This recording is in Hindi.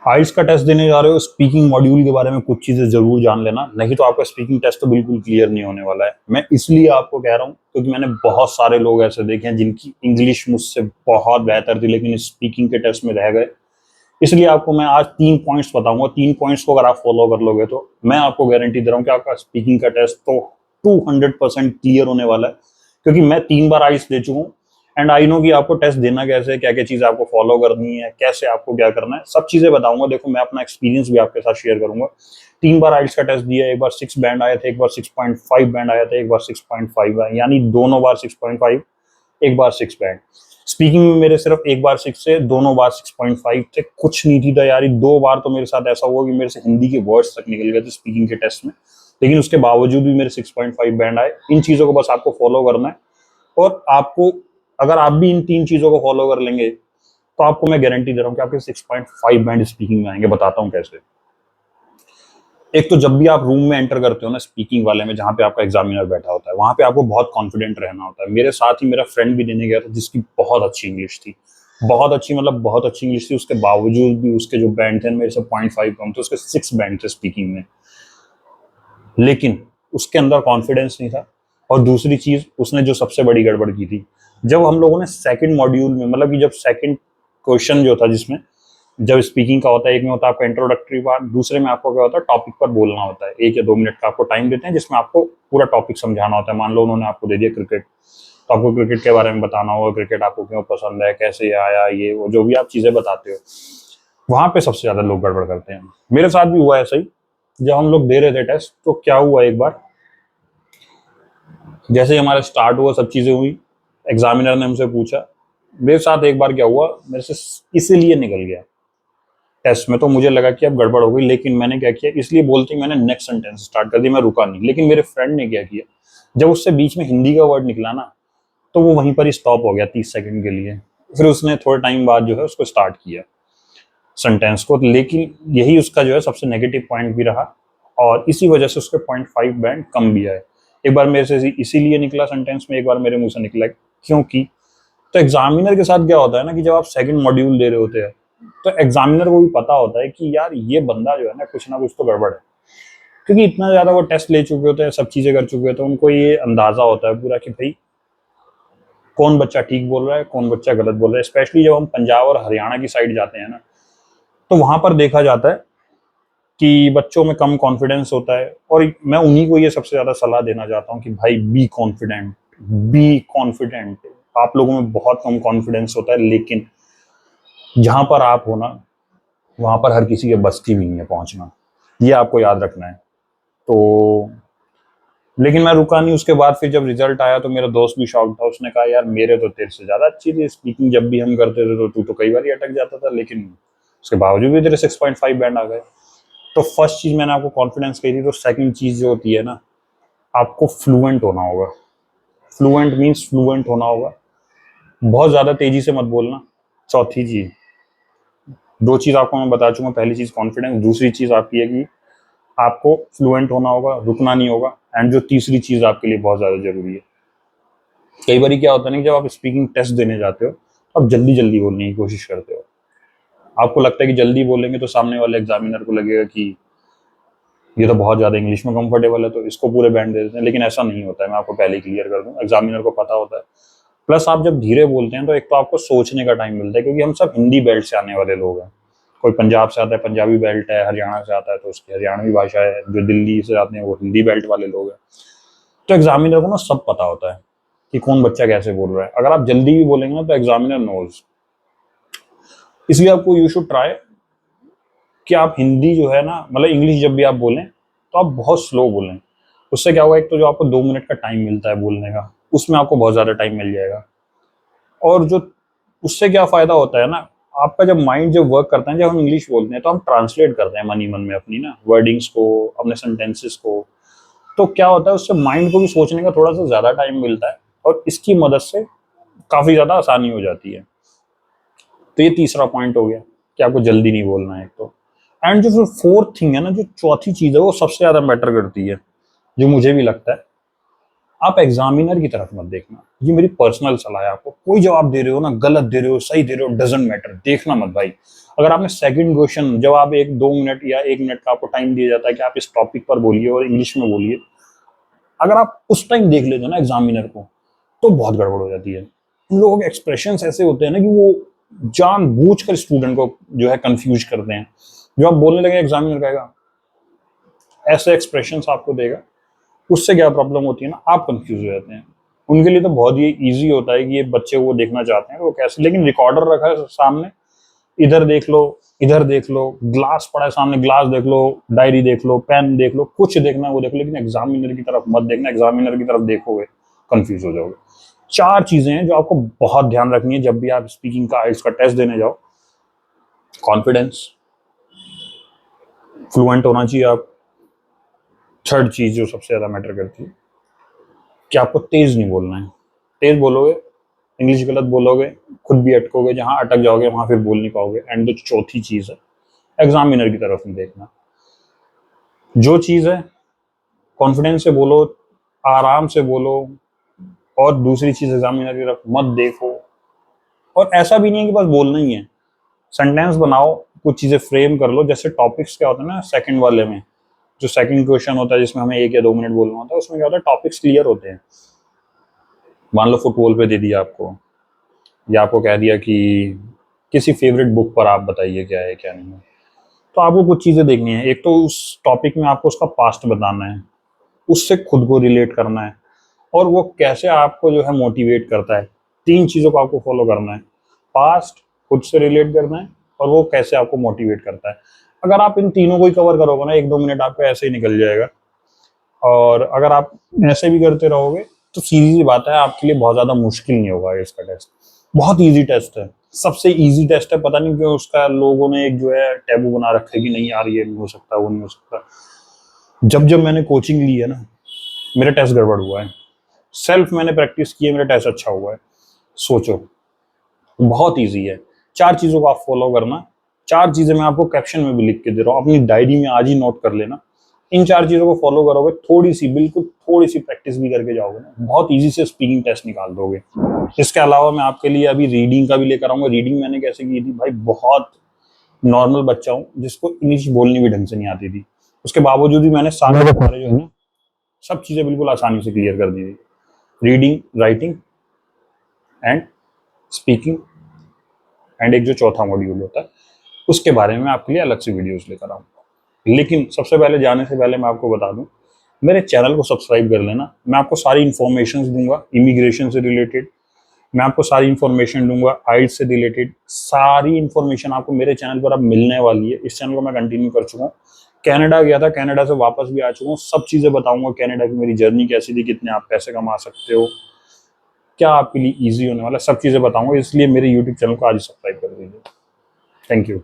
आइल्स का टेस्ट देने जा रहे हो, स्पीकिंग मॉड्यूल के बारे में कुछ चीजें जरूर जान लेना, नहीं तो आपका स्पीकिंग टेस्ट तो बिल्कुल क्लियर नहीं होने वाला है। मैं इसलिए आपको कह रहा हूँ क्योंकि मैंने बहुत सारे लोग ऐसे देखे हैं जिनकी इंग्लिश मुझसे बहुत बेहतर थी लेकिन स्पीकिंग के टेस्ट में रह गए। इसलिए आपको मैं आज 3 पॉइंट्स बताऊंगा। 3 पॉइंट्स को अगर आप फॉलो कर लोगे तो मैं आपको गारंटी दे रहा हूँ कि आपका स्पीकिंग का टेस्ट तो 200% क्लियर होने वाला है, क्योंकि मैं 3 बार आइल्स दे चुका हूँ एंड आई नो कि आपको टेस्ट देना कैसे है, क्या क्या चीजें आपको फॉलो करनी है, कैसे आपको क्या करना है, सब चीजें बताऊंगा। देखो, मैं अपना एक्सपीरियंस भी आपके साथ शेयर करूंगा। 3 बार आइल्स का टेस्ट दिया, एक बार 6 बैंड आए थे, एक बार 6.5 बैंड आया था, एक बार 6.5 आया, यानी दोनों बार 6.5, एक बार 6 बैंड। स्पीकिंग में मेरे सिर्फ एक बार 6 से दोनों बार 6.5 थे, कुछ नहीं थी तैयारी। 2 बार तो मेरे साथ ऐसा हुआ कि मेरे से हिंदी के वर्ड्स तक निकल गए थे स्पीकिंग के टेस्ट में, लेकिन उसके बावजूद भी मेरे 6.5 बैंड आए। इन चीजों को बस आपको फॉलो करना है, और आपको, अगर आप भी इन 3 चीजों को फॉलो कर लेंगे तो आपको मैं गारंटी दे रहा हूँ कि आपके 6.5 बैंड स्पीकिंग में आएंगे। बताता हूँ कैसे। एक तो जब भी आप रूम में एंटर करते हो ना स्पीकिंग वाले में, जहाँ पे आपका एग्जामिनर बैठा होता है, वहां पे आपको बहुत कॉन्फिडेंट रहना होता है। मेरे साथ ही मेरा फ्रेंड भी देने गया था जिसकी बहुत अच्छी इंग्लिश थी, बहुत अच्छी, मतलब बहुत अच्छी इंग्लिश थी। उसके बावजूद भी उसके जो बैंड थे मेरे से 0.5 कम थे, उसके 6 बैंड थे स्पीकिंग में, लेकिन उसके अंदर कॉन्फिडेंस नहीं था। और दूसरी चीज, उसने जो सबसे बड़ी गड़बड़ की थी, जब हम लोगों ने सेकंड मॉड्यूल में, मतलब कि जब सेकंड क्वेश्चन जो था, जिसमें जब स्पीकिंग का होता है, एक में होता है आपका इंट्रोडक्टरी पार्ट, दूसरे में आपको क्या होता है, टॉपिक पर बोलना होता है। 1 या 2 मिनट का आपको टाइम देते हैं जिसमें आपको पूरा टॉपिक समझाना होता है। मान लो उन्होंने आपको दे दिया क्रिकेट, तो आपको क्रिकेट के बारे में बताना होगा, क्रिकेट आपको क्यों पसंद है, कैसे आया, ये वो जो भी आप चीजें बताते हो। वहां पे सबसे ज्यादा लोग गड़बड़ करते हैं। मेरे साथ भी हुआ ऐसा ही। जब हम लोग दे रहे थे टेस्ट, तो क्या हुआ, एक बार जैसे ही हमारा स्टार्ट हुआ, सब चीजें हुई, एग्जामिनर ने हमसे पूछा। मेरे साथ एक बार क्या हुआ, मेरे से इसीलिए निकल गया टेस्ट में, तो मुझे लगा कि अब गड़बड़ हो गई, लेकिन मैंने क्या किया, इसलिए बोलते ही मैंने नेक्स्ट सेंटेंस स्टार्ट कर दी, मैं रुका नहीं। लेकिन मेरे फ्रेंड ने क्या किया, जब उससे बीच में हिंदी का वर्ड निकला ना, तो वो वहीं पर ही स्टॉप हो गया 30 सेकंड के लिए। फिर उसने थोड़े टाइम बाद जो है उसको स्टार्ट किया सेंटेंस को, लेकिन यही उसका जो है सबसे नेगेटिव पॉइंट भी रहा, और इसी वजह से उसके 0.5 बैंड कम भी आए। एक बार मेरे से इसीलिए निकला सेंटेंस में, एक बार मेरे मुंह से निकला क्योंकि, तो एग्जामिनर के साथ क्या होता है ना कि जब आप सेकंड मॉड्यूल दे रहे होते हैं, तो एग्जामिनर को भी पता होता है कि यार ये बंदा जो है ना कुछ तो गड़बड़ है, क्योंकि इतना ज्यादा वो टेस्ट ले चुके होते हैं, सब चीजें कर चुके होते हैं, उनको ये अंदाजा होता है पूरा कि भाई कौन बच्चा ठीक बोल रहा है, कौन बच्चा गलत बोल रहा है। स्पेशली जब हम पंजाब और हरियाणा की साइड जाते हैं ना, तो वहां पर देखा जाता है कि बच्चों में कम कॉन्फिडेंस होता है, और मैं उन्हीं को ये सबसे ज्यादा सलाह देना चाहता हूँ कि भाई बी कॉन्फिडेंट, बी कॉन्फिडेंट। आप लोगों में बहुत कम कॉन्फिडेंस होता है, लेकिन जहां पर आप हो ना, वहां पर हर किसी के बस की भी नहीं है पहुंचना, ये आपको याद रखना है। तो लेकिन मैं रुका नहीं। उसके बाद फिर जब रिजल्ट आया तो मेरा दोस्त भी शॉक था, उसने कहा यार मेरे तो तेरे से ज्यादा अच्छी थी स्पीकिंग, जब भी हम करते थे तो तू तो कई बार ही अटक जाता था, लेकिन उसके बावजूद भी तेरे 6.5 बैंड आ गए। तो फर्स्ट चीज मैंने आपको कॉन्फिडेंस कही थी, तो सेकंड चीज जो होती है ना, आपको फ्लुएंट होना होगा। फ्लुएंट मीन्स फ्लुएंट होना होगा, बहुत ज्यादा तेजी से मत बोलना। चौथी चीज, 2 चीज आपको मैं बता चुका, पहली चीज कॉन्फिडेंस, दूसरी चीज आपकी है कि आपको फ्लुएंट होना होगा, रुकना नहीं होगा, एंड जो तीसरी चीज आपके लिए बहुत ज्यादा जरूरी है, कई बार क्या होता है ना, जब आप स्पीकिंग टेस्ट देने जाते हो तो आप जल्दी जल्दी बोलने की कोशिश करते हो। आपको लगता है कि जल्दी बोलेंगे तो सामने वाले एग्जामिनर को लगेगा कि ये तो बहुत ज्यादा इंग्लिश में कंफर्टेबल है, तो इसको पूरे बैंड दे देते हैं, लेकिन ऐसा नहीं होता है। मैं आपको पहले ही क्लियर कर दूं, एग्जामिनर को पता होता है। प्लस आप जब धीरे बोलते हैं तो एक तो आपको सोचने का टाइम मिलता है, क्योंकि हम सब हिंदी बेल्ट से आने वाले लोग हैं। कोई पंजाब से आता है, पंजाबी बेल्ट है, हरियाणा से आता है तो उसकी हरियाणवी भाषा है, जो दिल्ली से आते हैं वो हिंदी बेल्ट वाले लोग हैं। तो एग्जामिनर को ना सब पता होता है कि कौन बच्चा कैसे बोल रहा है। अगर आप जल्दी भी बोलेंगे ना तो एग्जामिनर नोज, इसलिए आपको यू शुड ट्राई कि आप हिंदी जो है ना, मतलब इंग्लिश जब भी आप बोलें तो आप बहुत स्लो बोलें। उससे क्या होगा, एक तो जो आपको 2 मिनट का टाइम मिलता है बोलने का, उसमें आपको बहुत ज्यादा टाइम मिल जाएगा। और जो उससे क्या फायदा होता है ना, आपका जब माइंड जब वर्क करता है, जब हम इंग्लिश बोलते हैं तो हम ट्रांसलेट करते हैं मन ही मन में अपनी ना वर्डिंग्स को, अपने सेंटेंसेस को। तो क्या होता है, उससे माइंड को भी सोचने का थोड़ा सा ज्यादा टाइम मिलता है, और इसकी मदद से काफी ज्यादा आसानी हो जाती है। तो ये तीसरा पॉइंट हो गया कि आपको जल्दी नहीं बोलना है, एक तो। एंड जो फिर फोर्थ थिंग है ना, जो चौथी चीज है, वो सबसे ज्यादा मैटर करती है, जो मुझे भी लगता है। आप एग्जामिनर की तरफ मत देखना, ये मेरी पर्सनल सलाह है आपको। कोई जवाब दे रहे हो ना, गलत दे रहे हो, सही दे रहे हो, डजेंट मैटर, देखना मत भाई। अगर आपने सेकंड क्वेश्चन, जब आप 1-2 मिनट या 1 मिनट का आपको टाइम दिया जाता है कि आप इस टॉपिक पर बोलिए और इंग्लिश में बोलिए, अगर आप उस टाइम देख लेते हो ना एग्जामिनर को, तो बहुत गड़बड़ हो जाती है। उन लोगों के एक्सप्रेशंस ऐसे होते हैं ना कि वो जानबूझकर स्टूडेंट को जो है कंफ्यूज करते हैं। जो आप बोलने लगे एग्जामिनर कहेगा, ऐसे एक्सप्रेशंस आपको देगा, उससे क्या प्रॉब्लम होती है ना, आप कंफ्यूज हो जाते हैं। उनके लिए तो बहुत ही ईजी होता है कि ये बच्चे वो देखना चाहते हैं वो कैसे, लेकिन रिकॉर्डर रखा है सामने, इधर देख लो, इधर देख लो, ग्लास पड़ा है सामने, ग्लास देख लो, डायरी देख लो, पेन देख लो, कुछ देखना है वो देख लो, लेकिन एग्जामिनर की तरफ मत देखना। एग्जामिनर की तरफ देखोगे कंफ्यूज हो जाओगे। 4 चीजें हैं जो आपको बहुत ध्यान रखनी है जब भी आप स्पीकिंग का आइल्स का टेस्ट देने जाओ। कॉन्फिडेंस, फ्लुएंट होना चाहिए आप। थर्ड चीज जो सबसे ज्यादा मैटर करती है कि आपको तेज नहीं बोलना है। तेज बोलोगे, इंग्लिश गलत बोलोगे, खुद भी अटकोगे, जहां अटक जाओगे वहां फिर बोल नहीं पाओगे। एंड जो चौथी चीज है, एग्जामिनर की तरफ नहीं देखना। जो चीज है कॉन्फिडेंस से बोलो, आराम से बोलो, और दूसरी चीज एग्जामिनर की तरफ मत देखो। और ऐसा भी नहीं है कि बस बोलना ही है, सेंटेंस बनाओ, कुछ चीजें फ्रेम कर लो। जैसे टॉपिक्स क्या होता है ना सेकंड वाले में, जो सेकंड क्वेश्चन होता है जिसमें हमें 1 या 2 मिनट बोलना होता है, उसमें क्या होता है टॉपिक्स क्लियर होते हैं। मान लो फुटबॉल पे दे दिया आपको, या आपको कह दिया कि किसी फेवरेट बुक पर आप बताइए क्या है क्या नहीं है, तो आपको कुछ चीजें देखनी है। एक तो उस टॉपिक में आपको उसका पास्ट बताना है, उससे खुद को रिलेट करना है, और वो कैसे आपको जो है मोटिवेट करता है। 3 चीजों को आपको फॉलो करना है, पास्ट, खुद से रिलेट करना है, और वो कैसे आपको मोटिवेट करता है। अगर आप इन तीनों को ही कवर करोगे ना, 1-2 मिनट आपका ऐसे ही निकल जाएगा। और अगर आप ऐसे भी करते रहोगे तो सीधी सी बात है, आपके लिए बहुत ज्यादा मुश्किल नहीं होगा इसका टेस्ट। बहुत इजी टेस्ट है, सबसे इजी टेस्ट है। पता नहीं क्यों उसका लोगों ने एक जो है टैबू बना रखा है कि नहीं यार ये नहीं हो सकता, वो नहीं हो सकता। जब जब मैंने कोचिंग ली है ना, मेरा टेस्ट गड़बड़ हुआ है। सेल्फ मैंने प्रैक्टिस की है, मेरा टेस्ट अच्छा हुआ है। सोचो, बहुत इजी है। 4 चीजों को आप फॉलो करना। 4 चीजें मैं आपको कैप्शन में भी लिख के दे रहा हूँ, अपनी डायरी में आज ही नोट कर लेना। इन 4 चीजों को फॉलो करोगे, थोड़ी सी, बिल्कुल थोड़ी सी प्रैक्टिस भी करके जाओगे ना, बहुत इजी से स्पीकिंग टेस्ट निकाल दोगे। इसके अलावा मैं आपके लिए अभी रीडिंग का भी लेकर आऊंगा। रीडिंग मैंने कैसे की थी भाई, बहुत नॉर्मल बच्चा हूँ जिसको इंग्लिश बोलनी भी ढंग से नहीं आती थी, उसके बावजूद भी मैंने सारे जो है ना सब चीजें बिल्कुल आसानी से क्लियर कर दी थी। Reading, writing and speaking, and एक जो चौथा मॉड्यूल होता है उसके बारे में आपके लिए अलग से वीडियोस लेकर आऊंगा। लेकिन सबसे पहले जाने से पहले मैं आपको बता दूं, मेरे चैनल को सब्सक्राइब कर लेना। मैं आपको सारी इन्फॉर्मेशन दूंगा इमिग्रेशन से रिलेटेड, मैं आपको सारी इन्फॉर्मेशन दूंगा आइल्स से रिलेटेड। सारी इन्फॉर्मेशन आपको मेरे चैनल पर अब मिलने वाली है। इस चैनल को मैं कंटिन्यू कर चुका हूँ, कनाडा गया था, कनाडा से वापस भी आ चुका हूँ। सब चीज़ें बताऊंगा, कनाडा की मेरी जर्नी कैसी थी, कितने आप पैसे कमा सकते हो, क्या आपके लिए ईजी होने वाला, सब चीज़ें बताऊंगा। इसलिए मेरे यूट्यूब चैनल को आज सब्सक्राइब कर दीजिए। Thank you.